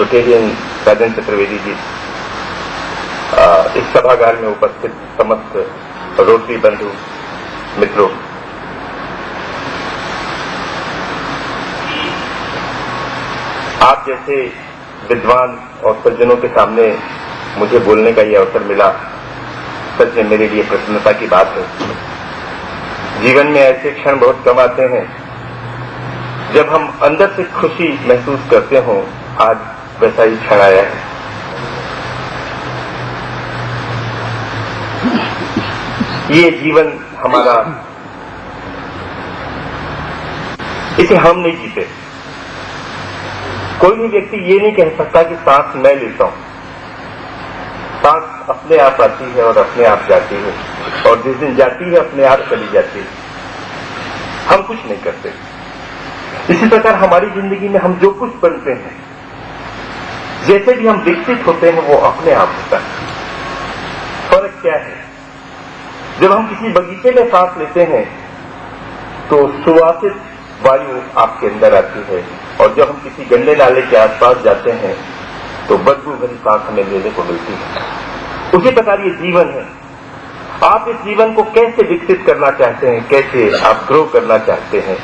Rotarian राजन चतुर्वेदी जी, इस सभागार में उपस्थित समस्त रोटरी बंधु मित्रों, आप जैसे विद्वान और सज्जनों के सामने मुझे बोलने का यह अवसर मिला, सच में मेरे लिए प्रसन्नता की बात है। जीवन में ऐसे क्षण बहुत कम आते हैं जब हम अंदर से खुशी महसूस करते हो। आज वैसा ही क्षण आया है। ये जीवन हमारा, इसे हम नहीं जीते। कोई भी व्यक्ति ये नहीं कह सकता कि सांस मैं लेता हूं। सांस अपने आप आती है और अपने आप जाती है, और जिस दिन जाती है अपने आप चली जाती है। हम कुछ नहीं करते। इसी प्रकार हमारी जिंदगी में हम जो कुछ बनते हैं, जैसे भी हम विकसित होते हैं, वो अपने आप होता है। फर्क क्या है? जब हम किसी बगीचे में सांस लेते हैं तो सुवासित वायु आपके अंदर आती है, और जब हम किसी गंदे नाले के आसपास जाते हैं तो बदबू भरी सांस हमें लेने को मिलती है। उसी प्रकार ये जीवन है। आप इस जीवन को कैसे विकसित करना चाहते हैं, कैसे आप ग्रो करना चाहते हैं,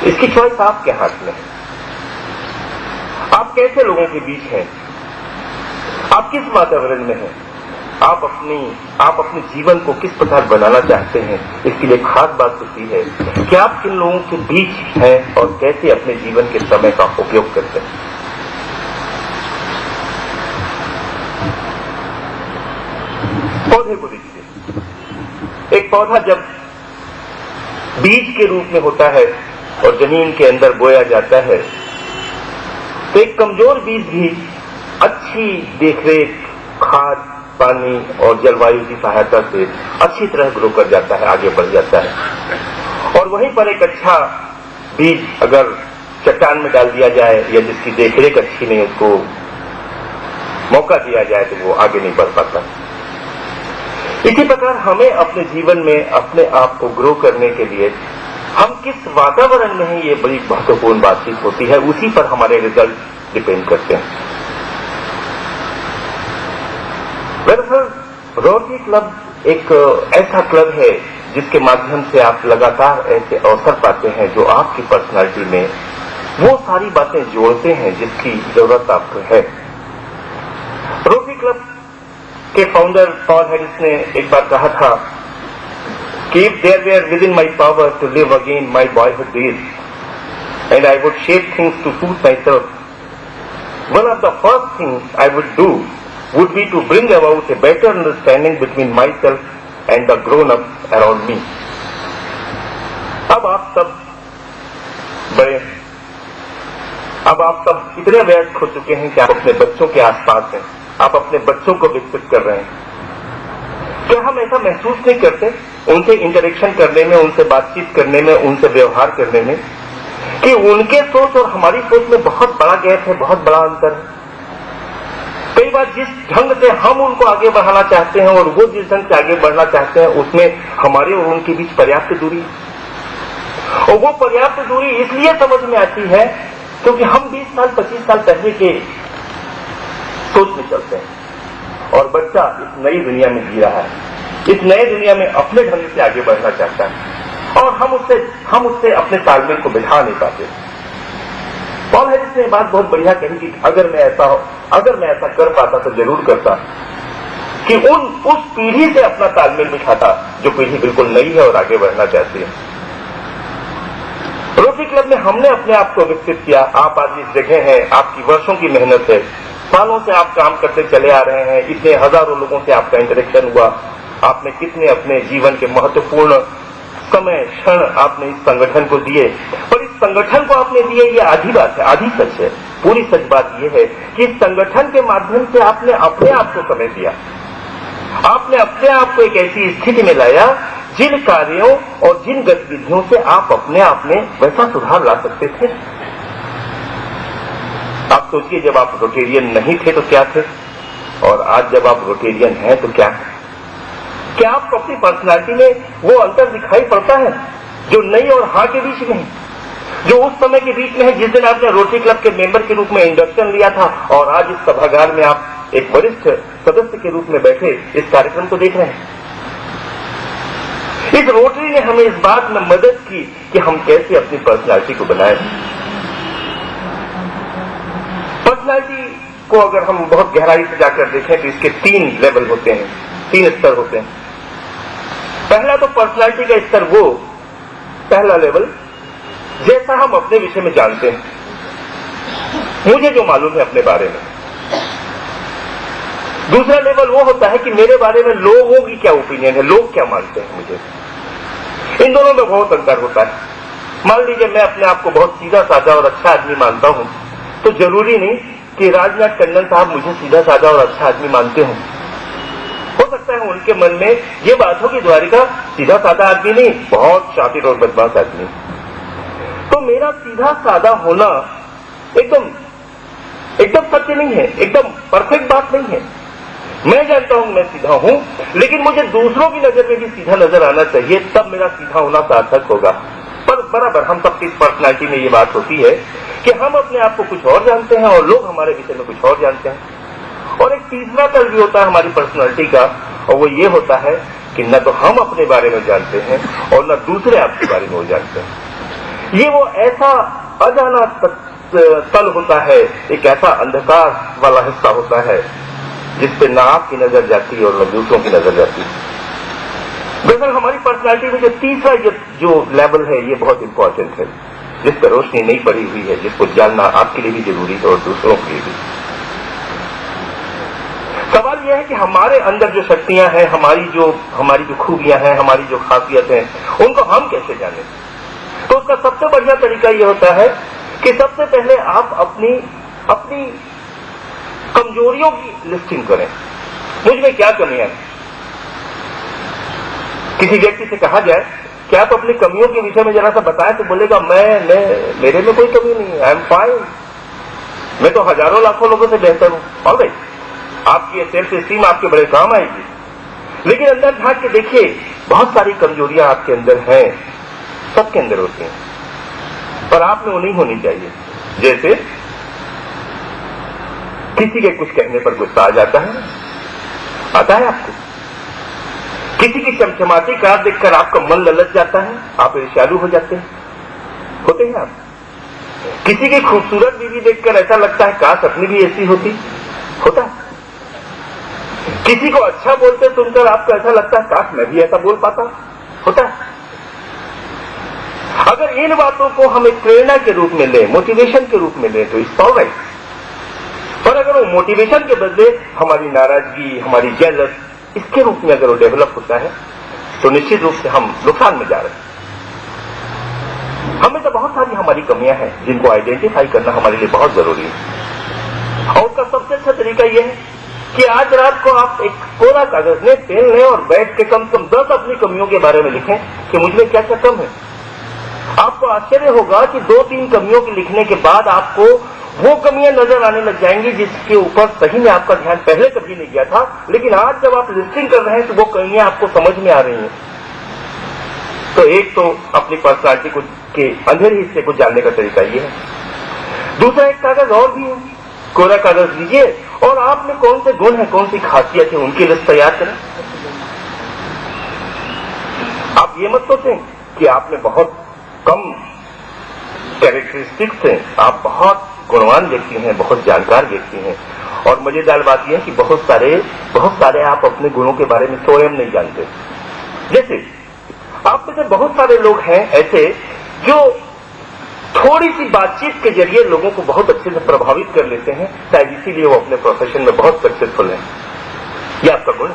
इसकी चॉइस आपके हाथ में है। आप कैसे लोगों के बीच हैं, आप किस वातावरण में हैं, आप अपने जीवन को किस प्रकार बनाना चाहते हैं, इसके लिए खास बात होती है कि आप किन लोगों के बीच हैं और कैसे अपने जीवन के समय का उपयोग करते हैं। पौधे को देखिए। एक पौधा जब बीज के रूप में होता है और जमीन के अंदर बोया जाता है, तो एक कमजोर बीज भी अच्छी देखरेख, खाद, पानी और जलवायु की सहायता से अच्छी तरह ग्रो कर जाता है, आगे बढ़ जाता है। और वहीं पर एक अच्छा बीज अगर चट्टान में डाल दिया जाए या जिसकी देखरेख अच्छी नहीं, उसको मौका दिया जाए, तो वो आगे नहीं बढ़ पाता। इसी प्रकार हमें अपने जीवन में अपने आप को ग्रो करने के लिए हम किस वातावरण में हैं, ये बड़ी महत्वपूर्ण बातचीत होती है। उसी पर हमारे रिजल्ट डिपेंड करते हैं। दरअसल रोटरी क्लब एक ऐसा क्लब है जिसके माध्यम से आप लगातार ऐसे अवसर पाते हैं जो आपकी पर्सनालिटी में वो सारी बातें जोड़ते हैं जिसकी जरूरत आपको है। रोटरी क्लब के फाउंडर पॉल हैरिस ने एक बार कहा था कि if there were within my power to live again my boyhood days and I would shape things to suit myself, one of the first things I would do would be to bring about a better understanding between myself and the grown-ups around me. अब आप सब बड़े, अब आप सब इतने व्यस्त हो चुके हैं कि आप अपने बच्चों के आसपास हैं, आप अपने बच्चों को विकसित कर रहे हैं। क्या हम ऐसा महसूस नहीं करते उनसे इंटरेक्शन करने में, उनसे बातचीत करने में, उनसे व्यवहार करने में, कि उनके सोच और हमारी सोच में बहुत बड़ा गैप है, बहुत बड़ा अंतर है। कई बार जिस ढंग से हम उनको आगे बढ़ाना चाहते हैं और वो जिस ढंग से आगे बढ़ना चाहते हैं, उसमें हमारे और उनके बीच पर्याप्त दूरी है। और वो पर्याप्त दूरी इसलिए समझ में आती है क्योंकि हम 20 साल 25 साल पहले के सोच में चलते हैं और बच्चा इस नई दुनिया में जी रहा है, इस नई दुनिया में अपने ढंग से आगे बढ़ना चाहता है, और हम उससे अपने तालमेल को बिठा नहीं पाते। पॉल हैरिस ने बात बहुत बढ़िया कही कि अगर मैं ऐसा कर पाता तो जरूर करता, कि उस पीढ़ी से अपना तालमेल बिठाता जो पीढ़ी बिल्कुल नई है और आगे बढ़ना चाहती है। रोटरी क्लब में हमने अपने आप को विकसित किया। आप आज इस जगह हैं, आपकी वर्षों की मेहनत है, सालों से आप काम करते चले आ रहे हैं, इतने हजारों लोगों से आपका इंटरेक्शन हुआ, आपने कितने अपने जीवन के महत्वपूर्ण समय क्षण आपने इस संगठन को दिए। पर इस संगठन को आपने दिए, ये आधी बात है, आधी सच है। पूरी सच बात यह है कि इस संगठन के माध्यम से आपने अपने आप को समय दिया, आपने अपने आप को एक ऐसी स्थिति में लाया जिन कार्यों और जिन गतिविधियों से आप अपने आप में वैसा सुधार ला सकते थे। आप सोचिए, जब आप रोटेरियन नहीं थे तो क्या थे, और आज जब आप रोटेरियन हैं तो क्या है। क्या आपको अपनी पर्सनालिटी में वो अंतर दिखाई पड़ता है जो नहीं और हाँ के बीच में है? जो उस समय के बीच में है जिस दिन आपने रोटरी क्लब के मेंबर के रूप में इंडक्शन लिया था और आज इस सभागार में आप एक वरिष्ठ सदस्य के रूप में बैठे इस कार्यक्रम को देख रहे हैं। इस रोटरी ने हमें इस बात में मदद की कि हम कैसे अपनी पर्सनालिटी को बनाएं। पर्सनालिटी को अगर हम बहुत गहराई से जाकर देखें तो इसके 3 लेवल होते हैं, 3 स्तर होते हैं। पहला तो पर्सनालिटी का स्तर वो पहला लेवल जैसा हम अपने विषय में जानते हैं, मुझे जो मालूम है अपने बारे में। दूसरा लेवल वो होता है कि मेरे बारे में लोगों की क्या ओपिनियन है, लोग क्या मानते हैं मुझे। इन दोनों में बहुत अंतर होता है। मान लीजिए मैं अपने आप को बहुत सीधा साधा और अच्छा आदमी मानता हूं, तो जरूरी नहीं कि राजनाथ टंडन साहब मुझे सीधा साधा और अच्छा आदमी मानते हों। हो सकता है उनके मन में ये बात हो कि द्वारिका सीधा साधा आदमी नहीं, बहुत शातिर और बदमाश आदमी। तो मेरा सीधा साधा होना एकदम सत्य नहीं है, एकदम परफेक्ट बात नहीं है। मैं जानता हूं मैं सीधा हूं, लेकिन मुझे दूसरों की नजर में भी सीधा नजर आना चाहिए, तब मेरा सीधा होना सार्थक होगा। पर बराबर हम सबकी पर्सनालिटी में ये बात होती है कि हम अपने आप को कुछ और जानते हैं और लोग हमारे विषय में कुछ और जानते हैं। और एक तीसरा तल भी होता है हमारी पर्सनालिटी का, और वो ये होता है कि न तो हम अपने बारे में जानते हैं और न दूसरे आपके बारे में वो जानते हैं। ये वो ऐसा अजाना तल होता है, एक ऐसा अंधकार वाला हिस्सा होता है जिस पे ना आपकी नजर जाती है और न दूसरों की नजर जाती है। दरअसल हमारी पर्सनालिटी में जो तीसरा जो लेवल है ये बहुत इंपॉर्टेंट है, जिस पर रोशनी नहीं पड़ी हुई है, जिसको जानना आपके लिए भी जरूरी है और दूसरों के लिए भी। सवाल यह है कि हमारे अंदर जो शक्तियां हैं, हमारी जो खूबियां हैं, हमारी जो खासियत है, उनको हम कैसे जानें। तो उसका सबसे बढ़िया तरीका यह होता है कि सबसे पहले आप अपनी कमजोरियों की लिस्टिंग करें। मुझ में क्या कमियां हैं। किसी व्यक्ति से कहा जाए कि आप अपनी कमियों के विषय में जरा सा बताएं, तो बोलेगा मेरे में कोई कमी नहीं है, आई एम फाइन, मैं तो हजारों लाखों लोगों से बेहतर हूं। ऑलराइट, आपकी सेल्फ एस्टीम आपके बड़े काम आएगी, लेकिन अंदर झांक के देखिए बहुत सारी कमजोरियां आपके अंदर हैं, सबके अंदर होती हैं, पर आप में वो नहीं होनी चाहिए। जैसे किसी के कुछ कहने पर गुस्सा आ जाता है, आता है आपको। किसी की चमचमाती कार देखकर आपका मन ललच जाता है, आप ईर्ष्यालु हो जाते हैं, होते हैं आप। किसी की खूबसूरत बीवी देखकर ऐसा लगता है काश अपनी भी ऐसी होती, होता है। किसी को अच्छा बोलते सुनकर आपको ऐसा लगता है काश मैं भी ऐसा बोल पाता, होता है। अगर इन बातों को हम एक प्रेरणा के रूप में लें, मोटिवेशन के रूप में लें, तो इट्स ऑल राइट। पर अगर वो मोटिवेशन के बदले हमारी नाराजगी, हमारी जेलस, इसके रूप में अगर वो डेवलप होता है, तो निश्चित रूप से हम नुकसान में जा रहे हैं। हमें तो बहुत सारी हमारी कमियां हैं जिनको आइडेंटिफाई करना हमारे लिए बहुत जरूरी है। और उसका सबसे अच्छा तरीका यह है कि आज रात को आप एक कोरा कागज लें, पेन लें और बैठ के कम से कम 10 अपनी कमियों के बारे में लिखें कि मुझमें क्या क्या कम है। आपको आश्चर्य होगा कि 2-3 कमियों के लिखने के बाद आपको वो कमियां नजर आने लग जाएंगी जिसके ऊपर सही में आपका ध्यान पहले कभी नहीं गया था, लेकिन आज जब आप लिस्टिंग कर रहे हैं तो वो कमियां आपको समझ में आ रही हैं। तो एक तो अपनी पर्सनालिटी को के अंधेरे हिस्से को जानने का तरीका ये है। दूसरा एक कागज और भी है, कोरा कागज लीजिए और आप में कौन से गुण है, कौन सी खासियत है, उनकी लिस्ट तैयार करें। आप ये मत सोचें कि आप में बहुत कम कैरेक्टरिस्टिक्स हैं, आप बहुत गुणवान व्यक्ति हैं, बहुत जानकार व्यक्ति हैं। और मजेदार बात यह है कि बहुत सारे आप अपने गुणों के बारे में स्वयं नहीं जानते। जैसे आप में से बहुत सारे लोग हैं ऐसे जो थोड़ी सी बातचीत के जरिए लोगों को बहुत अच्छे से प्रभावित कर लेते हैं, शायद इसीलिए वो अपने प्रोफेशन में बहुत सक्सेसफुल हैं। यह आपका गुण।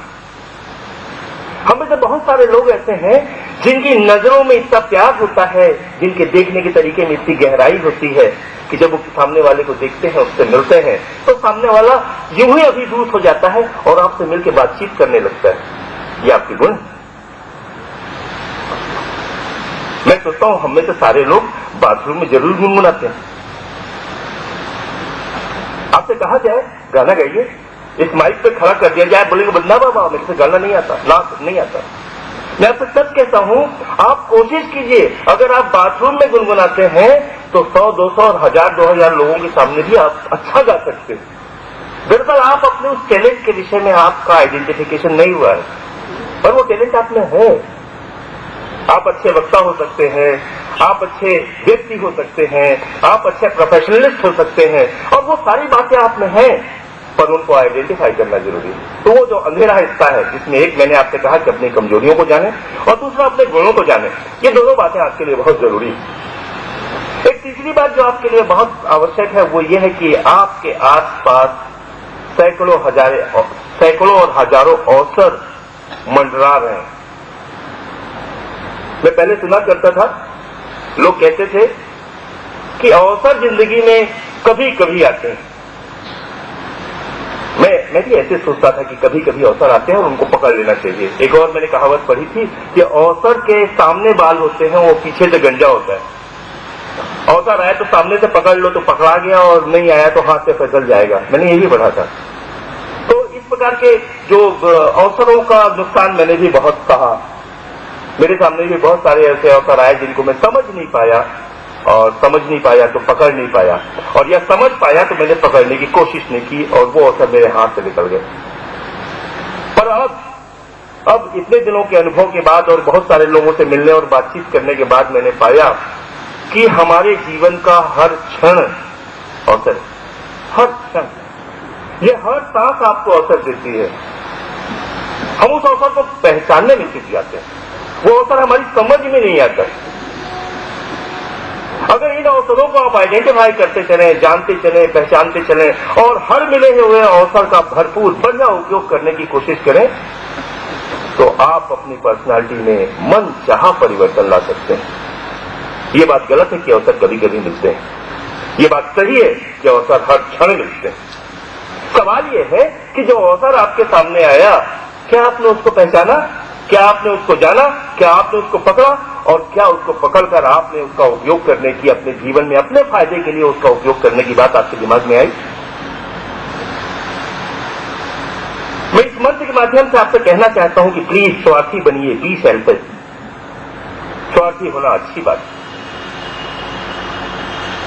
हमें से बहुत सारे लोग ऐसे हैं जिनकी नजरों में इतना प्यार होता है, जिनके देखने के तरीके में इतनी गहराई होती है कि जब वो सामने वाले को देखते हैं, उससे मिलते हैं, तो सामने वाला यूं ही अभिभूत हो जाता है और आपसे मिलकर बातचीत करने लगता है। ये आपके गुण। मैं सोचता हूं हमें से सारे लोग बाथरूम में जरूर गुनगुनाते हैं। आपसे कहा जाए गाना गाइए, इस माइक पे खड़ा कर दिया जाए, बोलेंगे बदना बाबा मेरे से गाना नहीं आता, ना नहीं आता। मैं आपसे सच कहता हूं, आप कोशिश कीजिए, अगर आप बाथरूम में गुनगुनाते हैं तो 100, 200 और 1000, 2000 लोगों के सामने भी आप अच्छा गा सकते हैं। दरअसल आप अपने उस टैलेंट के विषय में आपका आइडेंटिफिकेशन नहीं हुआ है, पर वो टैलेंट आप में है। आप अच्छे वक्ता हो सकते हैं, आप अच्छे व्यक्ति हो सकते हैं, आप अच्छे प्रोफेशनलिस्ट हो सकते हैं, और वो सारी बातें आप में हैं, पर उनको आइडेंटिफाई करना जरूरी है। तो वो जो अंधेरा हिस्सा है, जिसमें एक मैंने आपसे कहा कि अपनी कमजोरियों को जाने और दूसरा अपने गुणों को जाने, ये दोनों बातें आपके लिए बहुत जरूरी है। एक तीसरी बात जो आपके लिए बहुत आवश्यक है वो ये है कि आपके आसपास सैकड़ों और हजारों अवसर मंडरा रहे हैं। मैं पहले सुना करता था, लोग कहते थे कि अवसर जिंदगी में कभी कभी आते हैं। मैं भी ऐसे सोचता था कि कभी कभी अवसर आते हैं और उनको पकड़ लेना चाहिए। एक और मैंने कहावत पढ़ी थी कि अवसर के सामने बाल होते हैं, वो पीछे से गंजा होता है। अवसर आया तो सामने से पकड़ लो तो पकड़ा गया, और नहीं आया तो हाथ से फिसल जाएगा। मैंने ये भी पढ़ा था। तो इस प्रकार के जो अवसरों का नुकसान मैंने भी बहुत कहा। मेरे सामने भी बहुत सारे ऐसे अवसर आए जिनको मैं समझ नहीं पाया, और समझ नहीं पाया तो पकड़ नहीं पाया, और या समझ पाया तो मैंने पकड़ने की कोशिश नहीं की, और वो अवसर मेरे हाथ से निकल गए। पर अब इतने दिनों के अनुभव के बाद और बहुत सारे लोगों से मिलने और बातचीत करने के बाद मैंने पाया कि हमारे जीवन का हर क्षण अवसर, हर क्षण, ये हर सांस आपको अवसर देती है। हम उस अवसर को पहचानने में सीख जाते हैं, वो अवसर हमारी समझ में नहीं आता। अगर इन अवसरों को आप आइडेंटिफाई करते चले, जानते चले, पहचानते चले, और हर मिले हुए अवसर का भरपूर बढ़िया उपयोग करने की कोशिश करें, तो आप अपनी पर्सनालिटी में मन चाहा परिवर्तन ला सकते हैं। ये बात गलत है कि अवसर कभी कभी मिलते हैं, ये बात सही है कि अवसर हर क्षण मिलते हैं। सवाल ये है कि जो अवसर आपके सामने आया, क्या आपने उसको पहचाना, क्या आपने उसको जाना, क्या आपने उसको पकड़ा, और क्या उसको पकड़कर आपने उसका उपयोग करने की, अपने जीवन में अपने फायदे के लिए उसका उपयोग करने की बात आपके दिमाग में आई। मैं इस मंत्र के माध्यम से आपसे कहना चाहता हूं कि प्लीज स्वार्थी बनिए, बी सेल्फिश। स्वार्थी होना अच्छी बात है।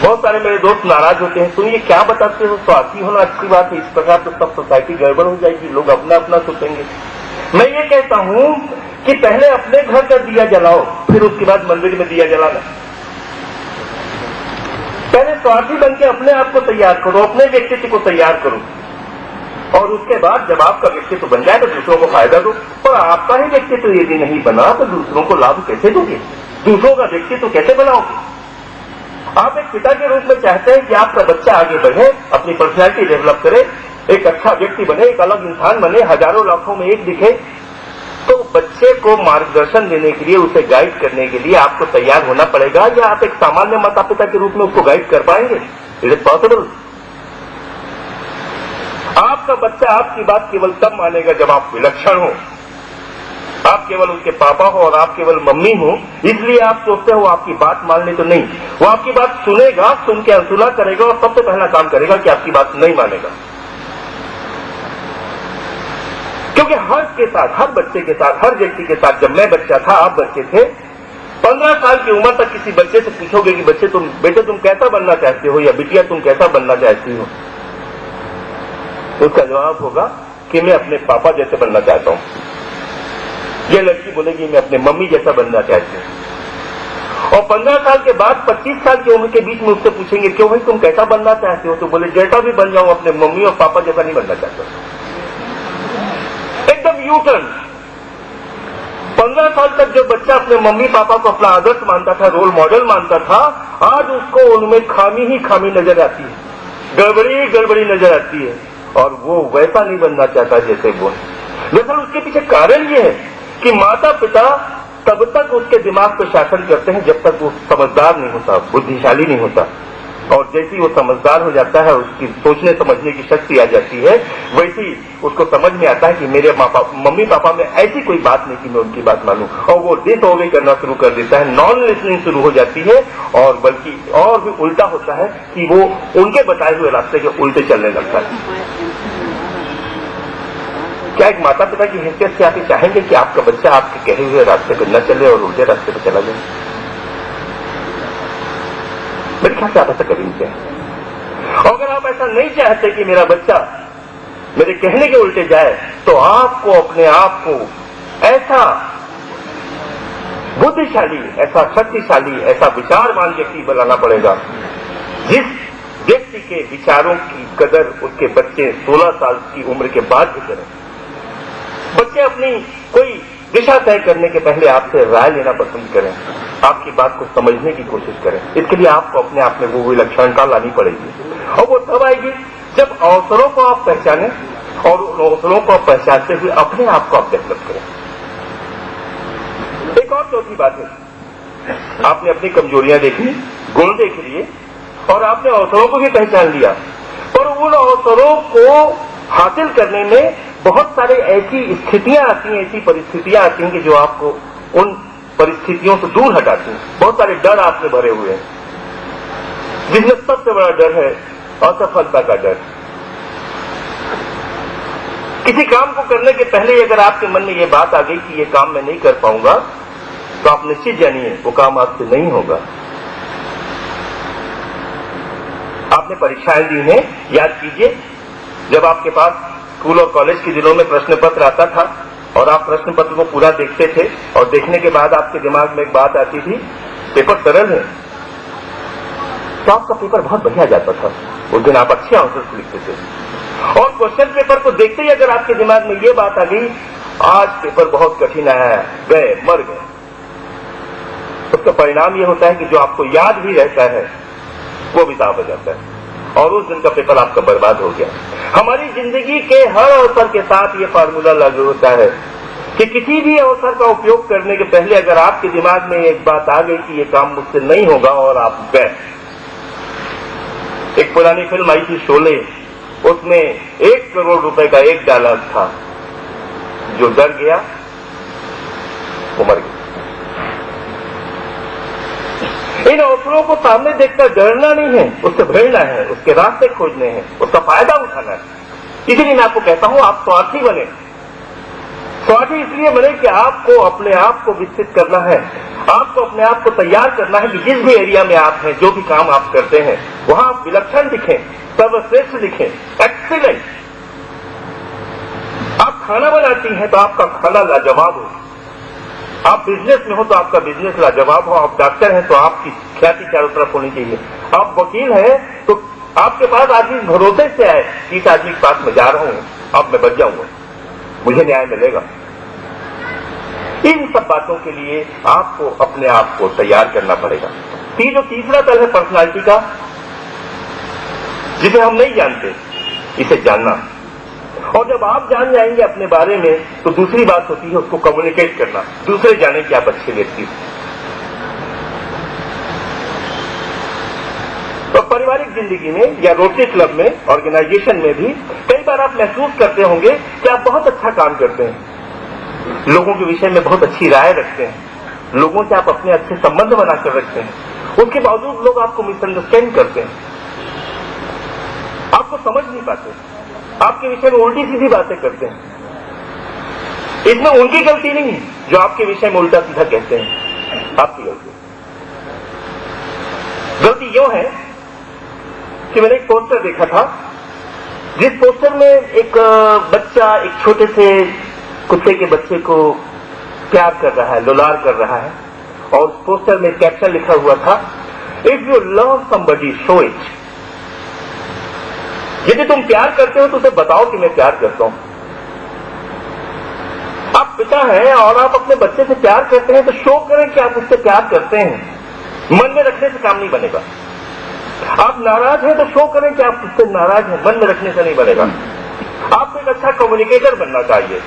बहुत सारे मेरे दोस्त नाराज होते हैं, तुम ये क्या बताते हो, स्वार्थी होना अच्छी बात है, इस प्रकार तो सब सोसाइटी गड़बड़ हो जाएगी, लोग अपना अपना सोचेंगे। मैं ये कहता हूं कि पहले अपने घर का दिया जलाओ, फिर उसके बाद मंदिर में दिया जलाना। पहले स्वार्थी बनके अपने आप को तैयार करो, अपने व्यक्तित्व को तैयार करो, और उसके बाद जब आपका व्यक्तित्व बन जाए तो दूसरों को फायदा दो। और आपका ही व्यक्तित्व यदि नहीं बना तो दूसरों को लाभ कैसे दोगे, दूसरों का व्यक्तित्व कैसे बनाओगे। आप एक पिता के रूप में चाहते हैं कि आपका बच्चा आगे बढ़े, अपनी पर्सनैलिटी डेवलप करे, एक अच्छा व्यक्ति बने, एक अलग इंसान बने, हजारों लाखों में एक दिखे, तो बच्चे को मार्गदर्शन देने के लिए, उसे गाइड करने के लिए आपको तैयार होना पड़ेगा, या आप एक सामान्य माता पिता के रूप में उसको गाइड कर पाएंगे? It is possible. आपका बच्चा आपकी बात केवल तब मानेगा जब आप विलक्षण हो, आप केवल उसके पापा हो और आप केवल मम्मी हो, इसलिए आप सोचते हो आपकी बात मान ले, तो नहीं, वो आपकी बात सुनेगा, सुन के अनसुना करेगा, और सबसे पहला काम करेगा कि आपकी बात नहीं मानेगा। क्योंकि हर के साथ, हर बच्चे के साथ, हर व्यक्ति के साथ, जब मैं बच्चा था, आप बच्चे थे, 15 साल की उम्र तक किसी बच्चे से पूछोगे कि बेटे तुम कैसा बनना चाहते हो, या बिटिया तुम कैसा बनना चाहती हो, तो उसका जवाब होगा कि मैं अपने पापा जैसे बनना चाहता हूं। ये लड़की बोलेगी मैं अपने मम्मी जैसा बनना चाहती हूं। और 15 साल के बाद 25 साल की उम्र के बीच में उससे पूछेंगे क्यों भाई तुम कैसा बनना चाहते हो, तो बोले जैसा भी बन जाऊं, अपने मम्मी और पापा जैसा नहीं बनना चाहता। एकदम यू टर्न। 15 साल तक जो बच्चा अपने मम्मी पापा को अपना आदर्श मानता था, रोल मॉडल मानता था, आज उसको उनमें खामी ही खामी नजर आती है, गड़बड़ी नजर आती है, और वो वैसा नहीं बनना चाहता जैसे वो। दरअसल उसके पीछे कारण ये है कि माता पिता तब तक उसके दिमाग पर शासन करते हैं जब तक वो समझदार नहीं होता, बुद्धिशाली नहीं होता, और जैसे वो समझदार हो जाता है, उसकी सोचने समझने की शक्ति आ जाती है, वैसे ही उसको समझ में आता है कि मेरे मम्मी पापा में ऐसी कोई बात नहीं कि मैं उनकी बात मानूं, और वो डिसओबे करना शुरू कर देता है, नॉन लिसनिंग शुरू हो जाती है, और बल्कि और भी उल्टा होता है कि वो उनके बताए हुए रास्ते के उल्टे चलने लगता है। क्या एक माता पिता की हैसियत से आप ये चाहेंगे कि आपका बच्चा आपके कहे हुए रास्ते पर न चले और उल्टे रास्ते पर चला जाए? मेरे ख्याल से आप ऐसा कभी नहीं चाहते। और अगर आप ऐसा नहीं चाहते कि मेरा बच्चा मेरे कहने के उल्टे जाए, तो आपको अपने आप को ऐसा बुद्धिशाली, ऐसा शक्तिशाली, ऐसा विचारवान व्यक्ति बनाना पड़ेगा जिस व्यक्ति के विचारों की कदर उसके बच्चे 16 साल की उम्र के बाद भी करें। बच्चे अपनी कोई दिशा तय करने के पहले आपसे राय लेना पसंद करें, आपकी बात को समझने की कोशिश करें। इसके लिए आपको अपने आप में वो विलक्षणता लानी पड़ेगी, और वो तब आएगी जब अवसरों को आप पहचानें, और उन अवसरों को आप पहचानते हुए अपने आप को आप डेवलप करें। एक और चौथी बात है, आपने अपनी कमजोरियां देखी, गुण देख लिए, और आपने अवसरों को भी पहचान लिया, और उन अवसरों को हासिल करने में बहुत सारे ऐसी स्थितियां आती हैं, ऐसी परिस्थितियां आती हैं कि जो आपको उन परिस्थितियों से दूर हटाती हैं। बहुत सारे डर आपने भरे हुए हैं, जिसमें सबसे बड़ा डर है असफलता का डर। किसी काम को करने के पहले अगर आपके मन में ये बात आ गई कि ये काम मैं नहीं कर पाऊंगा, तो आप निश्चित जानिए वो काम आपसे नहीं होगा। आपने परीक्षाएं दी हैं, याद कीजिए, जब आपके पास स्कूल और कॉलेज के दिनों में प्रश्न पत्र आता था और आप प्रश्न पत्र को पूरा देखते थे, और देखने के बाद आपके दिमाग में एक बात आती थी, पेपर सरल है, तो आपका पेपर बहुत बढ़िया जाता था। उस दिन आप अच्छे आंसर्स लिखते थे। और क्वेश्चन पेपर को देखते ही अगर आपके दिमाग में ये बात आ गई, आज पेपर बहुत कठिन आया है, गए मर गए, उसका परिणाम ये होता है कि जो आपको याद भी रहता है वो विदा हो जाता है, और उस दिन का पेपर आपका बर्बाद हो गया। हमारी जिंदगी के हर अवसर के साथ ये फार्मूला लागू होता है कि किसी भी अवसर का उपयोग करने के पहले अगर आपके दिमाग में एक बात आ गई कि ये काम मुझसे नहीं होगा, और आप गए। एक पुरानी फिल्म आई थी शोले, उसमें 1 करोड़ रुपए का एक डायलॉग था, जो डर गया वो मर गया। इन अवसरों को सामने देखकर डरना नहीं है, उससे भिड़ना है, उसके रास्ते खोजने हैं, उसका फायदा उठाना है। इसीलिए मैं आपको कहता हूं, आप स्वार्थी बने। स्वार्थी इसलिए बने कि आपको अपने आप को विकसित करना है, आपको अपने आप को तैयार करना है कि जिस भी एरिया में आप हैं, जो भी काम आप करते हैं, वहां आप विलक्षण दिखें, सर्वश्रेष्ठ दिखें, एक्सीलेंट। आप खाना बनाती हैं तो आपका खाना लाजवाब हो, आप बिजनेस में हो तो आपका बिजनेस लाजवाब हो, आप डॉक्टर हैं तो आपकी ख्याति चारों तरफ होनी चाहिए, आप वकील हैं तो आपके पास आदमी भरोसे से आए कि इस आदमी के पास मैं जा रहा हूं, अब मैं बच जाऊंगा, मुझे न्याय मिलेगा। इन सब बातों के लिए आपको अपने आप को तैयार करना पड़ेगा। जो तीसरा तल है पर्सनालिटी का, जिसे हम नहीं जानते, इसे जानना। और जब आप जान जाएंगे अपने बारे में, तो दूसरी बात होती है उसको कम्युनिकेट करना, दूसरे जाने कि आप अच्छे व्यक्ति हो। तो पारिवारिक जिंदगी में या रोटरी क्लब में, ऑर्गेनाइजेशन में भी कई बार आप महसूस करते होंगे कि आप बहुत अच्छा काम करते हैं, लोगों के विषय में बहुत अच्छी राय रखते हैं, लोगों से आप अपने अच्छे संबंध बनाकर रखते हैं, उसके बावजूद लोग आपको मिसअंडरस्टैंड करते हैं, आपको समझ नहीं पाते, आपके विषय में उल्टी सीधी बातें करते हैं। इसमें उनकी गलती नहीं है जो आपके विषय में उल्टा सीधा कहते हैं, आपकी गलती। गलती यूं है कि मैंने एक पोस्टर देखा था, जिस पोस्टर में एक बच्चा एक छोटे से कुत्ते के बच्चे को प्यार कर रहा है, दुलार कर रहा है, और उस पोस्टर में कैप्शन लिखा हुआ था, if you love somebody show it. यदि तुम प्यार करते हो तो उसे बताओ कि मैं प्यार करता हूं। आप पिता हैं और आप अपने बच्चे से प्यार करते हैं तो शो करें कि आप उससे प्यार करते हैं, मन में रखने से काम नहीं बनेगा। आप नाराज हैं तो शो करें कि आप उससे नाराज हैं, मन में रखने से नहीं बनेगा। आपको एक अच्छा कम्युनिकेटर बनना चाहिए।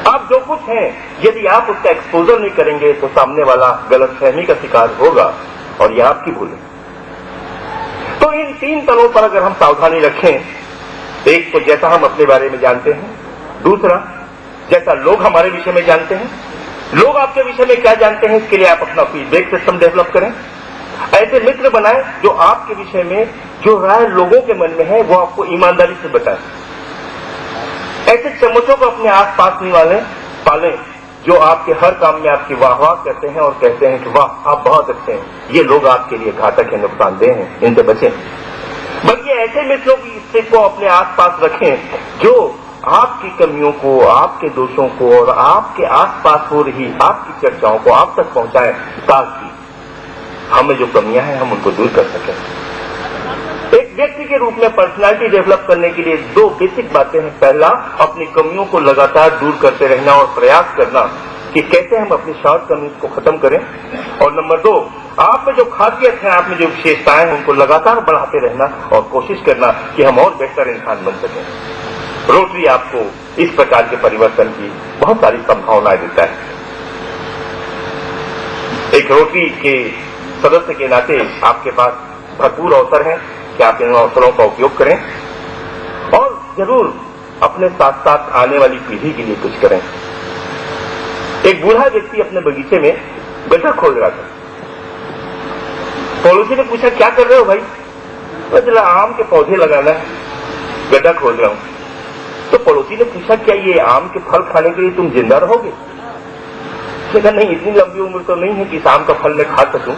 आप जो कुछ हैं, यदि आप उसका एक्सपोजर नहीं करेंगे तो सामने वाला गलतफहमी का शिकार होगा, और यह आपकी भूल है। तो इन 3 तलों पर अगर हम सावधानी रखें, एक तो जैसा हम अपने बारे में जानते हैं, दूसरा जैसा लोग हमारे विषय में जानते हैं, लोग आपके विषय में क्या जानते हैं, इसके लिए आप अपना फीडबैक सिस्टम डेवलप करें। ऐसे मित्र बनाएं जो आपके विषय में जो राय लोगों के मन में है वो आपको ईमानदारी से बताएं। ऐसे चम्मचों को अपने आस पास नहीं वाले पालें जो आपके हर काम में आपकी वाह वाह करते हैं और कहते हैं कि वाह आप बहुत अच्छे हैं, ये लोग आपके लिए घातक है, नुकसानदेह हैं, इनसे बचें। बल्कि ऐसे मित्रों की को अपने आसपास रखें जो आपकी कमियों को, आपके दोषों को और आपके आसपास हो रही आपकी चर्चाओं को आप तक पहुंचाएं, ताकि हमें जो कमियां हैं हम उनको दूर कर सकें। एक व्यक्ति के रूप में पर्सनालिटी डेवलप करने के लिए 2 बेसिक बातें हैं। पहला, अपनी कमियों को लगातार दूर करते रहना और प्रयास करना कि कैसे हम अपनी शॉर्ट कमीज को खत्म करें। और नंबर 2, आप में जो खासियत है, आप में जो विशेषताएं हैं, उनको लगातार बढ़ाते रहना और कोशिश करना कि हम और बेहतर इंसान बन सकें। रोटरी आपको इस प्रकार के परिवर्तन की बहुत सारी संभावनाएं देता है। एक रोटरी के सदस्य के नाते आपके पास भरपूर अवसर है कि आप इन अवसरों का उपयोग करें और जरूर अपने साथ साथ आने वाली पीढ़ी के लिए कुछ करें। एक बूढ़ा व्यक्ति अपने बगीचे में गड्ढा खोद रहा था। पड़ोसी ने पूछा, क्या कर रहे हो भाई? तो जरा आम के पौधे लगाना है, गड्ढा खोद रहा हूं। तो पड़ोसी ने पूछा, क्या ये आम के फल खाने के लिए तुम जिंदा रहोगे? उसने कहा, नहीं, इतनी लंबी उम्र तो नहीं है कि इस आम का फल मैं खा सकूं,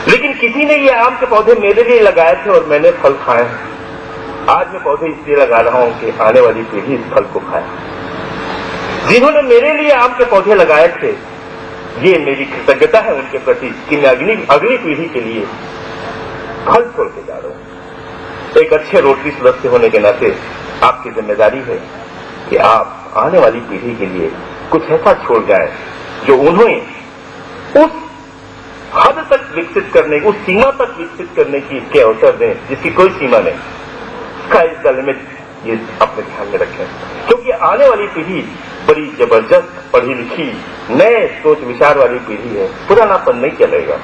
लेकिन किसी ने ये आम के पौधे मेरे लिए लगाए थे और मैंने फल खाए। आज मैं पौधे इसलिए लगा रहा हूं कि आने वाली पीढ़ी इस फल को खाए। जिन्होंने मेरे लिए आम के पौधे लगाए थे, ये मेरी कृतज्ञता है उनके प्रति कि मैं अगली पीढ़ी के लिए फल छोड़ के जा रहा हूं। एक अच्छे रोटरी सदस्य होने के नाते आपकी जिम्मेदारी है कि आप आने वाली पीढ़ी के लिए कुछ ऐसा छोड़ जाएं जो उन्हें उस हद तक विकसित करने, उस सीमा तक विकसित करने के अवसर दें जिसकी कोई सीमा नहीं। स्काई इज द लिमिट, ये अपने ध्यान में रखें, क्योंकि आने वाली पीढ़ी बड़ी जबरदस्त, पढ़ी लिखी, नए सोच विचार वाली पीढ़ी है। पुरानापन नहीं चलेगा,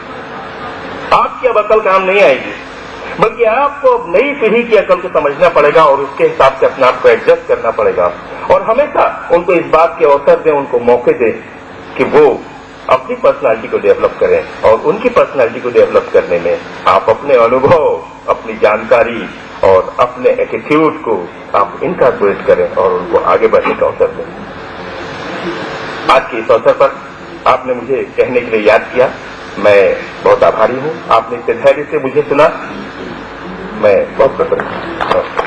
आपकी अब अकल काम नहीं आएगी, बल्कि आपको अब नई पीढ़ी की अकल को समझना पड़ेगा और उसके हिसाब से अपने आप को एडजस्ट करना पड़ेगा। और हमेशा उनको इस बात के अवसर दें, उनको मौके दें कि वो अपनी पर्सनालिटी को डेवलप करें। और उनकी पर्सनालिटी को डेवलप करने में आप अपने अनुभव, अपनी जानकारी और अपने एटीट्यूड को आप इनकॉर्पोरेट करें और उनको आगे बढ़ने का अवसर दें। आज के इस अवसर पर आपने मुझे कहने के लिए याद किया, मैं बहुत आभारी हूं। आपने इतने धैर्य से मुझे सुना, मैं बहुत प्रसन्न हूं।